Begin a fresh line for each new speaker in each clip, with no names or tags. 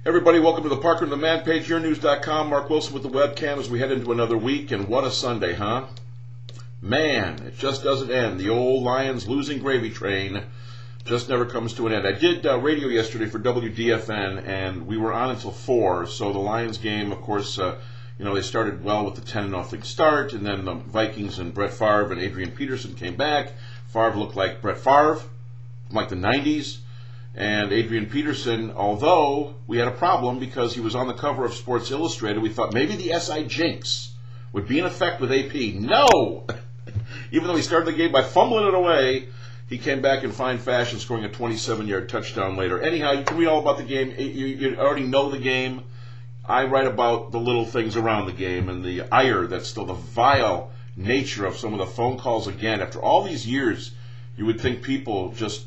Everybody, welcome to the Parker and the Man page, yournews.com. Mark Wilson with the webcam as we head into another week, and what a Sunday, huh? Man, it just doesn't end. The old Lions losing gravy train just never comes to an end. I did radio yesterday for WDFN, and we were on until 4, so the Lions game, of course, they started well with the 10-0 start, and then the Vikings and Brett Favre and Adrian Peterson came back. Favre looked like Brett Favre, like the 90s. And Adrian Peterson, although we had a problem because he was on the cover of Sports Illustrated, we thought maybe the SI jinx would be in effect with AP. No! Even though he started the game by fumbling it away, he came back in fine fashion, scoring a 27-yard touchdown later. Anyhow, you can read all about the game. You already know the game. I write about the little things around the game and the ire that's still the vile nature of some of the phone calls again. After all these years, you would think people just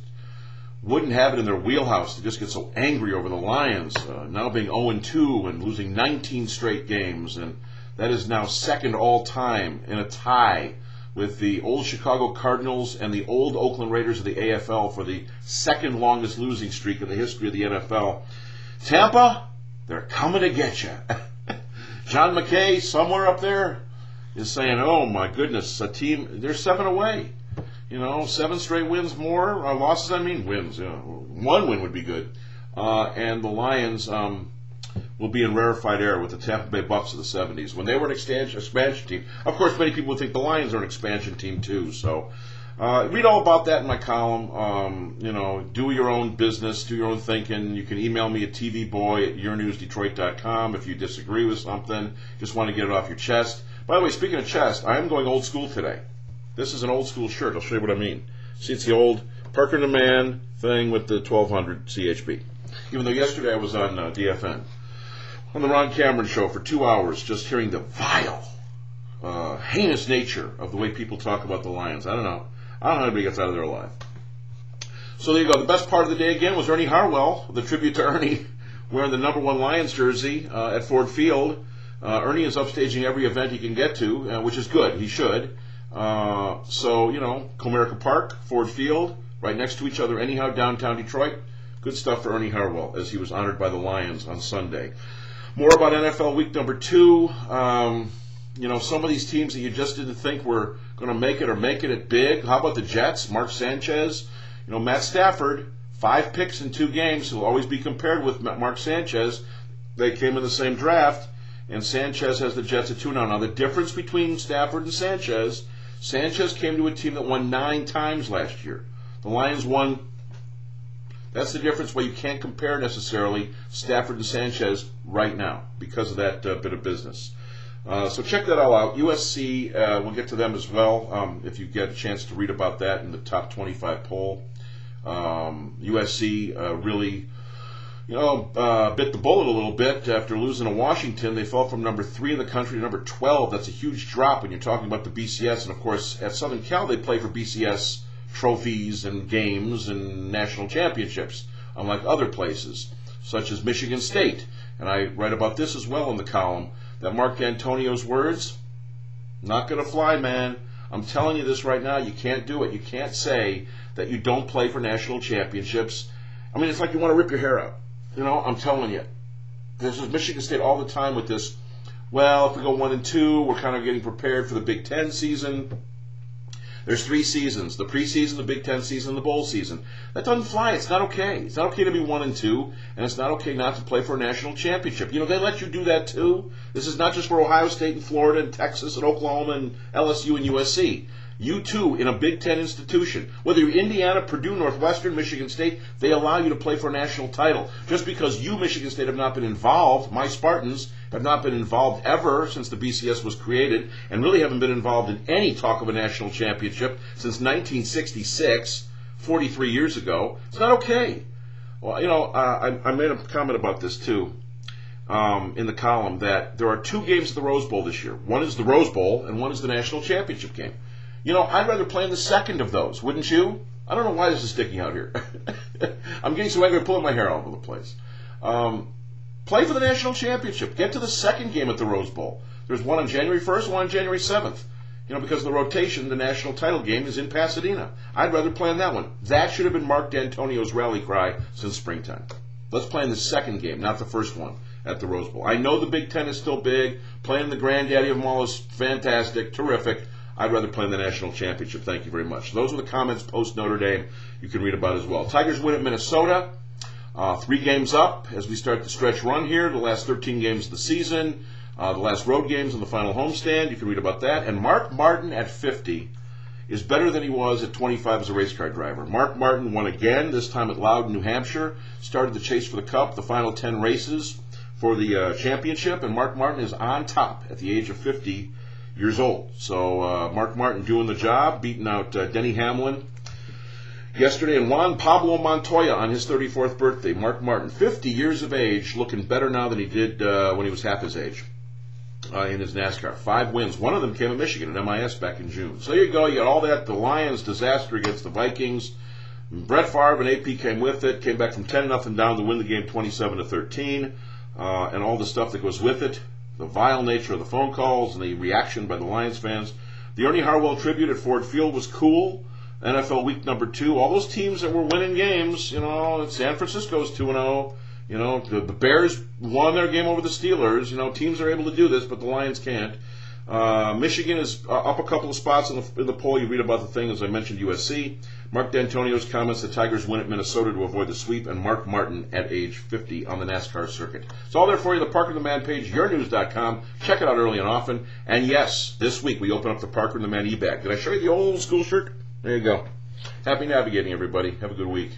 wouldn't have it in their wheelhouse to just get so angry over the Lions, now being 0-2 and losing 19 straight games, and that is now second all-time in a tie with the old Chicago Cardinals and the old Oakland Raiders of the AFL for the second longest losing streak in the history of the NFL. Tampa, they're coming to get you. John McKay, somewhere up there, is saying, oh my goodness, a team, they're 7 away. 7 straight wins more. Losses, wins. One win would be good. And the Lions will be in rarefied air with the Tampa Bay Bucks of the 70s. When they were an expansion team. Of course, many people would think the Lions are an expansion team too. So read all about that in my column. Do your own business. Do your own thinking. You can email me at tvboy@yournewsdetroit.com if you disagree with something. Just want to get it off your chest. By the way, speaking of chest, I am going old school today. This is an old school shirt. I'll show you what I mean. See, it's the old Parker and the Man thing with the 1200 CHB. Even though yesterday I was on DFN, on the Ron Cameron show for 2 hours, just hearing the vile, heinous nature of the way people talk about the Lions. I don't know how anybody gets out of there alive. So there you go. The best part of the day again was Ernie Harwell, the tribute to Ernie, wearing the number 1 Lions jersey at Ford Field. Ernie is upstaging every event he can get to, which is good. He should. Comerica Park, Ford Field, right next to each other anyhow, downtown Detroit. Good stuff for Ernie Harwell as he was honored by the Lions on Sunday. More about NFL week number 2. Some of these teams that you just didn't think were going to make it or making it big. How about the Jets? Mark Sanchez. Matt Stafford, 5 picks in 2 games. He'll always be compared with Mark Sanchez. They came in the same draft, and Sanchez has the Jets at 2 now. Now, the difference between Stafford and Sanchez came to a team that won 9 times last year. The Lions won. That's the difference why you can't compare necessarily Stafford and Sanchez right now because of that bit of business. So check that all out. USC, we'll get to them as well if you get a chance to read about that in the top 25 poll. USC really bit the bullet a little bit after losing to Washington. They fell from number 3 in the country to number 12. That's a huge drop when you're talking about the BCS. And, of course, at Southern Cal, they play for BCS trophies and games and national championships, unlike other places, such as Michigan State. And I write about this as well in the column, that Mark D'Antonio's words, not going to fly, man. I'm telling you this right now. You can't do it. You can't say that you don't play for national championships. It's like you want to rip your hair out. I'm telling you. This is Michigan State all the time with this. Well, if we go 1-2, we're kind of getting prepared for the Big Ten season. There's 3 seasons: the preseason, the Big Ten season, and the bowl season. That doesn't fly. It's not okay. It's not okay to be 1-2, and it's not okay not to play for a national championship. They let you do that too. This is not just for Ohio State and Florida and Texas and Oklahoma and LSU and USC. You too, in a Big Ten institution, whether you're Indiana, Purdue, Northwestern, Michigan State, they allow you to play for a national title. Just because you, Michigan State, have not been involved, my Spartans have not been involved ever since the BCS was created, and really haven't been involved in any talk of a national championship since 1966, 43 years ago. It's not okay. Well, I made a comment about this too in the column, that there are 2 games at the Rose Bowl this year. One is the Rose Bowl, and one is the national championship game. I'd rather play in the second of those, wouldn't you? I don't know why this is sticking out here. I'm getting so angry I'm pulling my hair all over the place. Play for the national championship. Get to the second game at the Rose Bowl. There's one on January 1st, one on January 7th. Because of the rotation, the national title game is in Pasadena. I'd rather play on that one. That should have been Mark D'Antonio's rally cry since springtime. Let's play in the second game, not the first one at the Rose Bowl. I know the Big Ten is still big. Playing the granddaddy of them all is fantastic, terrific. I'd rather play in the national championship. Thank you very much. Those are the comments post Notre Dame you can read about as well. Tigers win at Minnesota. 3 games up as we start the stretch run here. The last 13 games of the season. The last road games and the final homestand. You can read about that. And Mark Martin at 50 is better than he was at 25 as a race car driver. Mark Martin won again, this time at Loudon, New Hampshire. Started the chase for the Cup, the final 10 races for the championship. And Mark Martin is on top at the age of 50 years old. So Mark Martin doing the job, beating out Denny Hamlin yesterday, and Juan Pablo Montoya on his 34th birthday. Mark Martin, 50 years of age, looking better now than he did when he was half his age in his NASCAR. 5 wins. One of them came at Michigan at MIS back in June. So there you go. You got all that. The Lions' disaster against the Vikings. Brett Favre and AP came with it. Came back from 10-0 down to win the game 27-13, and all the stuff that goes with it. The vile nature of the phone calls and the reaction by the Lions fans. The Ernie Harwell tribute at Ford Field was cool. NFL week number 2. All those teams that were winning games, you know, San Francisco's 2-0. You know, the Bears won their game over the Steelers. You know, teams are able to do this, but the Lions can't. Michigan is up a couple of spots in the poll. You read about the thing, as I mentioned, USC. Mark D'Antonio's comments, the Tigers win at Minnesota to avoid the sweep, and Mark Martin at age 50 on the NASCAR circuit. It's all there for you, the Parker and the Man page, yournews.com. Check it out early and often. And yes, this week we open up the Parker and the Man e-bag. Did I show you the old school shirt? There you go. Happy navigating, everybody. Have a good week.